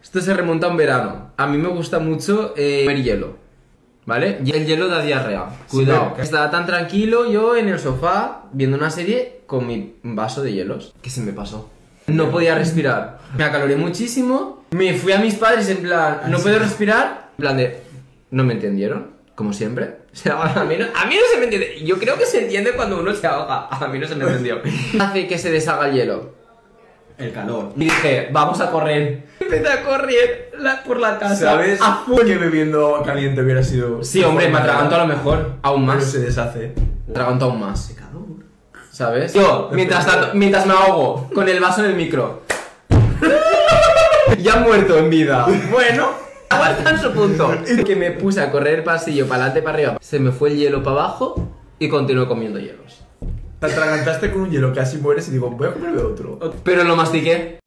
Esto se remonta a un verano. A mí me gusta mucho comer hielo, ¿vale? Y el hielo da diarrea. Cuidado. Sí, estaba tan tranquilo yo en el sofá viendo una serie con mi vaso de hielos. ¿Qué se me pasó? No podía respirar. Me acaloré muchísimo. Me fui a mis padres en plan, no puedo respirar. En plan de, ¿no me entendieron? Como siempre. O sea, a mí no se me entiende. Yo creo que se entiende cuando uno se ahoga. A mí no se me entendió. Hace que se deshaga el hielo. El calor. Y dije, vamos a correr. Empecé a correr por la casa. ¿Sabes? A full. Que bebiendo caliente hubiera sido... Sí, hombre, me atraganto a lo mejor. Aún Pero más. se deshace. Me atraganto aún más. Secador. ¿Sabes? Yo, mientras me ahogo con el vaso en el micro. Ya muerto en vida. Bueno, aguanta en su punto. Que me puse a correr el pasillo para adelante, para arriba. Se me fue el hielo para abajo y continué comiendo hielos. Te atragantaste con un hielo, casi mueres y digo, voy a comerme otro. Pero lo mastiqué.